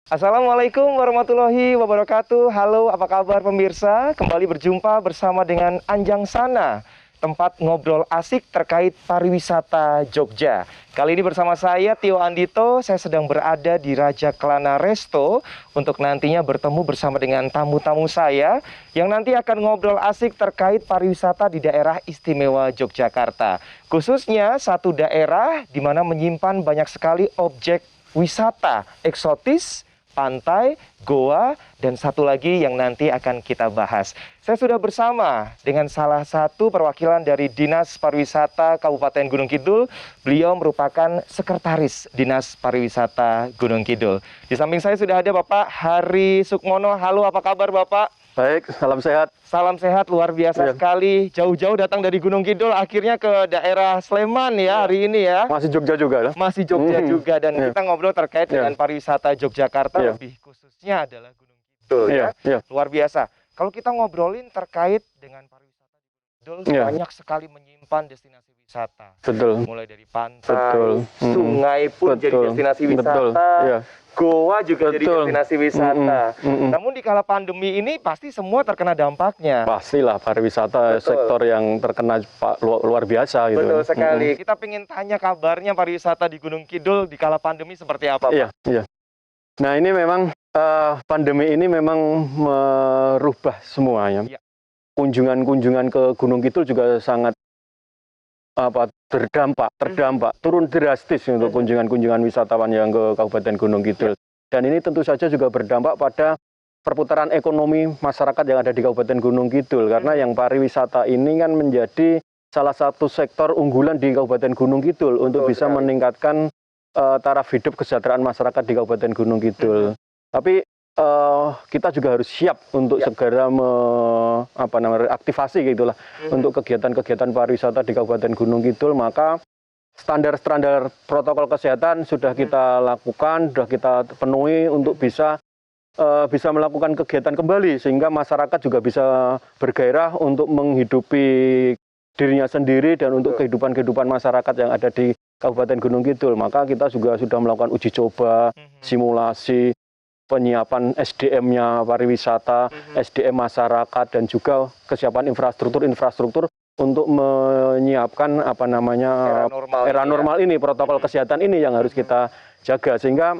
Assalamualaikum warahmatullahi wabarakatuh. Halo, apa kabar pemirsa? Kembali berjumpa bersama dengan Anjang Sana, tempat ngobrol asik terkait pariwisata Jogja. Kali ini bersama saya Tio Andito, saya sedang berada di Raja Kelana Resto untuk nantinya bertemu bersama dengan tamu-tamu saya yang nanti akan ngobrol asik terkait pariwisata di daerah istimewa Yogyakarta. Khususnya satu daerah di mana menyimpan banyak sekali objek wisata eksotis, pantai, goa, dan satu lagi yang nanti akan kita bahas. Saya sudah bersama dengan salah satu perwakilan dari Dinas Pariwisata Kabupaten Gunung Kidul. Beliau merupakan Sekretaris Dinas Pariwisata Gunung Kidul. Di samping saya sudah ada Bapak Hari Sukmono. Halo, apa kabar Bapak? Baik, salam sehat. Salam sehat, luar biasa Iya. sekali. Jauh-jauh datang dari Gunung Kidul, akhirnya ke daerah Sleman ya hari ini ya. Masih Jogja juga ya? Masih Jogja juga, dan Iya. kita ngobrol terkait Iya. dengan pariwisata Yogyakarta, Iya. lebih khususnya adalah Gunung Kidul ya. Iya. Luar biasa. Kalau kita ngobrolin terkait dengan pariwisata Kidul, Iya. banyak sekali menyimpan destinasi wisata. Betul. Mulai dari pantai, Betul. sungai pun jadi Betul. destinasi wisata. Betul. Iya. Goa juga jadi Betul. destinasi wisata. Mm-mm. Namun di kala pandemi ini pasti semua terkena dampaknya. Pastilah pariwisata Betul. sektor yang terkena luar biasa gitu. Betul sekali. Kita pengen tanya kabarnya pariwisata di Gunung Kidul di kala pandemi seperti apa, Pak? Iya, iya. Nah, ini memang pandemi ini memang merubah semuanya. Iya. Kunjungan-kunjungan ke Gunung Kidul juga sangat terdampak, turun drastis untuk kunjungan-kunjungan wisatawan yang ke Kabupaten Gunung Kidul. Dan ini tentu saja juga berdampak pada perputaran ekonomi masyarakat yang ada di Kabupaten Gunung Kidul, karena yang pariwisata ini kan menjadi salah satu sektor unggulan di Kabupaten Gunung Kidul untuk bisa meningkatkan taraf hidup kesejahteraan masyarakat di Kabupaten Gunung Kidul. Tapi kita juga harus siap untuk segera aktivasi gitulah untuk kegiatan-kegiatan pariwisata di Kabupaten Gunung Kidul. Maka standar-standar protokol kesehatan sudah kita lakukan, sudah kita penuhi untuk bisa melakukan kegiatan kembali, sehingga masyarakat juga bisa bergairah untuk menghidupi dirinya sendiri dan untuk kehidupan masyarakat yang ada di Kabupaten Gunung Kidul. Maka kita juga sudah melakukan uji coba, simulasi, penyiapan SDM-nya pariwisata, SDM masyarakat, dan juga kesiapan infrastruktur untuk menyiapkan era normal ini, protokol kesehatan ini yang harus kita jaga, sehingga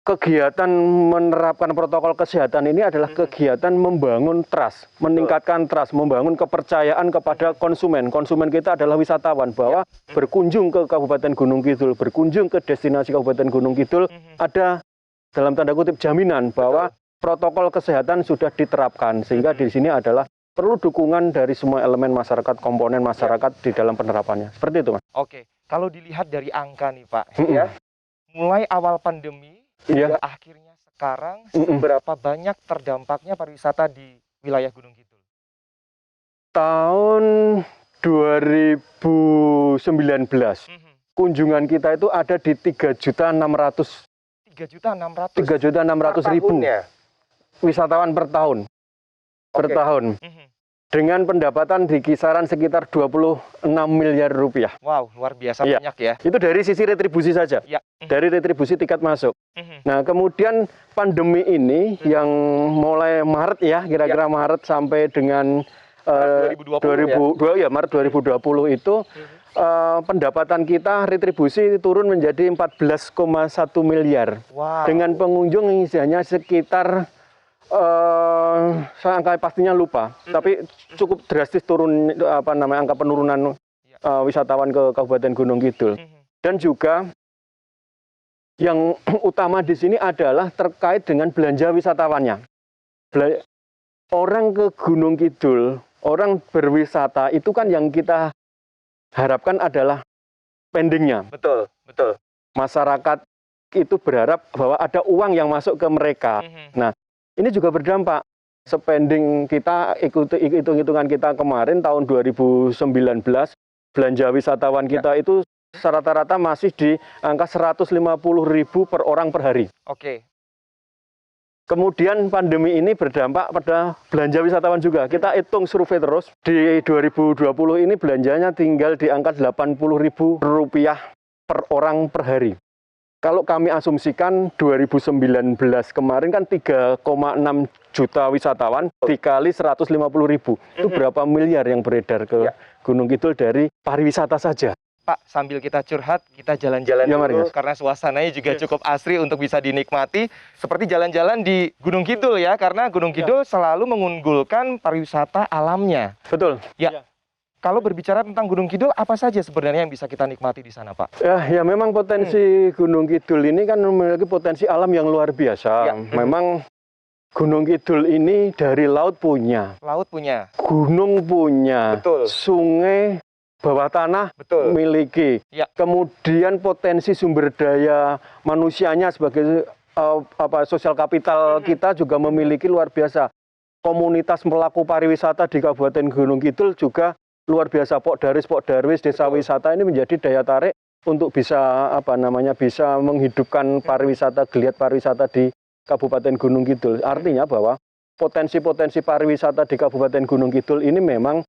kegiatan menerapkan protokol kesehatan ini adalah kegiatan membangun trust, meningkatkan trust, membangun kepercayaan kepada konsumen. Konsumen kita adalah wisatawan, bahwa berkunjung ke Kabupaten Gunung Kidul, berkunjung ke destinasi Kabupaten Gunung Kidul, ada dalam tanda kutip jaminan bahwa protokol kesehatan sudah diterapkan, sehingga di sini adalah perlu dukungan dari semua elemen masyarakat, komponen masyarakat di dalam penerapannya. Seperti itu, Mas. Oke, kalau dilihat dari angka nih, Pak, ya, mulai awal pandemi hingga akhirnya sekarang, seberapa banyak terdampaknya pariwisata di wilayah Gunung Kidul? Tahun 2019, kunjungan kita itu ada di 3.600.000 wisatawan per tahun. Dengan pendapatan di kisaran sekitar 26 miliar rupiah. Wow, luar biasa banyak ya. Itu dari sisi retribusi saja, dari retribusi tiket masuk. Nah, kemudian pandemi ini yang mulai Maret ya, kira-kira Maret sampai dengan Maret 2020 itu pendapatan kita retribusi turun menjadi 14,1 miliar. Wow. Dengan pengunjung hanya sekitar saya angka pastinya lupa, tapi cukup drastis turun angka penurunan wisatawan ke Kabupaten Gunung Kidul. Dan juga yang utama di sini adalah terkait dengan belanja wisatawannya. Orang ke Gunung Kidul, orang berwisata itu kan yang kita harapkan adalah spendingnya. Betul. Masyarakat itu berharap bahwa ada uang yang masuk ke mereka. Nah, ini juga berdampak. Spending kita, hitung-hitungan kita kemarin tahun 2019, belanja wisatawan kita itu rata-rata masih di angka 150.000 per orang per hari. Oke. Kemudian pandemi ini berdampak pada belanja wisatawan juga. Kita hitung survei terus, di 2020 ini belanjanya tinggal di angka Rp80.000 per orang per hari. kalau kami asumsikan 2019 kemarin kan 3,6 juta wisatawan dikali 150.000. Itu berapa miliar yang beredar ke Gunung Kidul dari pariwisata saja. Pak, sambil kita curhat, kita jalan-jalan Ya, mari, dulu Mas. karena suasananya juga cukup asri untuk bisa dinikmati. Seperti jalan-jalan di Gunung Kidul ya, karena Gunung Kidul selalu mengunggulkan pariwisata alamnya. Betul. Ya. Kalau berbicara tentang Gunung Kidul, apa saja sebenarnya yang bisa kita nikmati di sana, Pak? Ya memang potensi Gunung Kidul ini kan memiliki potensi alam yang luar biasa. Ya. Memang Gunung Kidul ini dari laut punya, Laut punya. gunung punya, Betul. sungai bawah tanah Betul. miliki. Ya. Kemudian potensi sumber daya manusianya sebagai sosial kapital kita juga memiliki luar biasa. Komunitas pelaku pariwisata di Kabupaten Gunung Kidul juga luar biasa. Pokdarwis, desa wisata ini menjadi daya tarik untuk bisa bisa menghidupkan pariwisata, geliat pariwisata di Kabupaten Gunung Kidul. Artinya bahwa potensi-potensi pariwisata di Kabupaten Gunung Kidul ini memang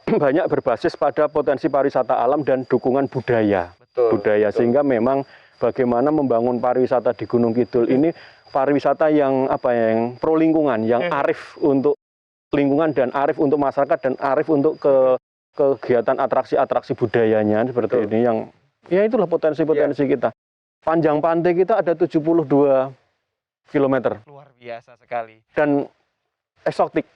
banyak berbasis pada potensi pariwisata alam dan dukungan budaya. Betul. Sehingga memang bagaimana membangun pariwisata di Gunung Kidul ini pariwisata yang yang pro lingkungan, yang arif untuk lingkungan dan arif untuk masyarakat dan arif untuk kegiatan atraksi budayanya seperti ini yang ya itulah potensi-potensi kita. Panjang pantai kita ada 72 km Luar biasa sekali. dan eksotik,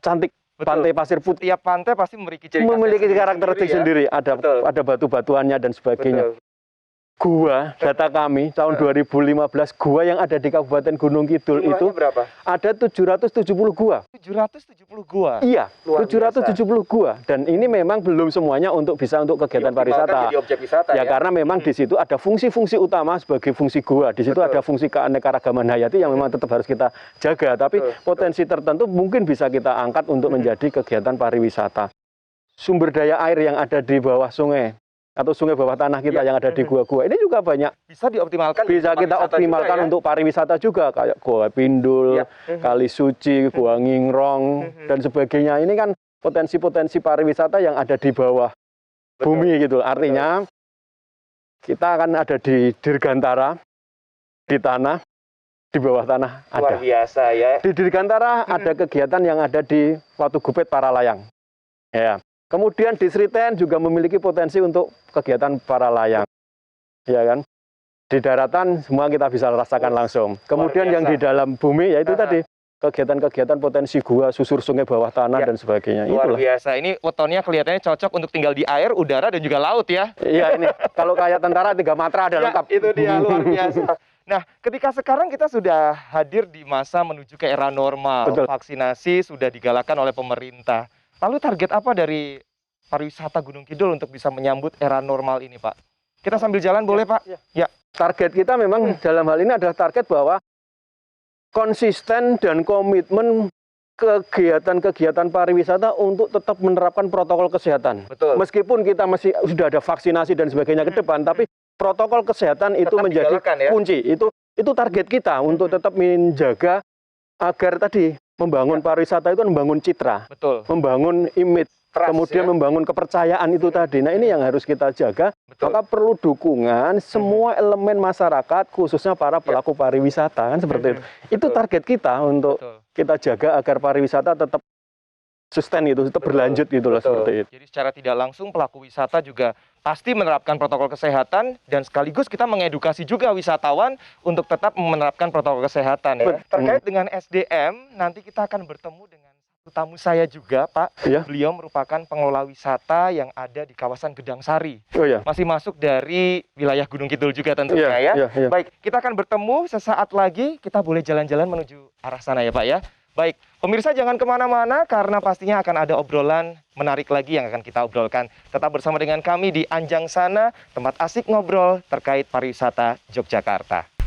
cantik. Betul. Pantai pasir putih Setiap pantai pasti memiliki ciri khasnya memiliki karakteristik ya. sendiri. Betul. Ada batu-batuannya dan sebagainya. Betul. Gua, data kami tahun 2015, gua yang ada di Kabupaten Gunung Kidul Jumlahnya itu berapa? ada 770 gua. 770 gua. Iya, Luar 770 gua. Dan ini memang belum semuanya untuk kegiatan pariwisata. Jadi objek wisata Ya, karena memang di situ ada fungsi-fungsi utama sebagai fungsi gua. Di situ Betul. ada fungsi keanekaragaman hayati yang memang tetap harus kita jaga. Tapi potensi tertentu mungkin bisa kita angkat untuk menjadi kegiatan pariwisata. Sumber daya air yang ada di bawah sungai atau sungai bawah tanah kita yang ada di gua-gua ini juga banyak bisa dioptimalkan. bisa kita optimalkan untuk pariwisata juga kayak Gua Pindul, Kali Suci, Gua Ngingrong dan sebagainya. Ini kan potensi-potensi pariwisata yang ada di bawah bumi gitu. Artinya kita akan ada di Dirgantara, di tanah, di bawah tanah Luar ada. biasa ya. Di Dirgantara ada kegiatan yang ada di Watu Gupet Paralayang. Ya. Kemudian di Sriten juga memiliki potensi untuk kegiatan para layang, ya kan? Di daratan semua kita bisa rasakan langsung. Kemudian yang di dalam bumi yaitu tadi kegiatan-kegiatan potensi gua, susur sungai bawah tanah dan sebagainya. Luar Itulah. biasa. Ini wetonnya kelihatannya cocok untuk tinggal di air, udara dan juga laut ya. Iya ini kalau kayak tentara 3 matra ada lengkap. Itu dia luar biasa. Nah, ketika sekarang kita sudah hadir di masa menuju ke era normal, Betul. Vaksinasi sudah digalakan oleh pemerintah. Lalu target apa dari pariwisata Gunung Kidul untuk bisa menyambut era normal ini, Pak? Kita sambil jalan boleh, Pak? Ya. Target kita memang dalam hal ini adalah target bahwa konsisten dan komitmen kegiatan-kegiatan pariwisata untuk tetap menerapkan protokol kesehatan. Betul. Meskipun kita masih sudah ada vaksinasi dan sebagainya ke depan, tapi protokol kesehatan itu Tetap menjadi digalakan, ya? kunci. Itu target kita untuk tetap menjaga agar tadi membangun pariwisata itu membangun citra, Betul. membangun image, Trust, kemudian ya? membangun kepercayaan itu tadi. Nah ini yang harus kita jaga. Betul. Maka perlu dukungan semua elemen masyarakat, khususnya para pelaku pariwisata kan seperti itu. Itu target kita untuk Betul. kita jaga agar pariwisata tetap sustain itu, tetap berlanjut gitu loh seperti itu. Jadi secara tidak langsung pelaku wisata juga pasti menerapkan protokol kesehatan dan sekaligus kita mengedukasi juga wisatawan untuk tetap menerapkan protokol kesehatan. Ya. Terkait dengan SDM, nanti kita akan bertemu dengan satu tamu saya juga, Pak. Iya. Beliau merupakan pengelola wisata yang ada di kawasan Gedang Sari. Oh ya. Masih masuk dari wilayah Gunung Kidul juga tentunya ya. Iya. Baik, kita akan bertemu sesaat lagi. Kita boleh jalan-jalan menuju arah sana ya Pak ya. Baik, pemirsa jangan kemana-mana karena pastinya akan ada obrolan menarik lagi yang akan kita obrolkan. Tetap bersama dengan kami di Anjang Sana, tempat asik ngobrol terkait pariwisata Yogyakarta.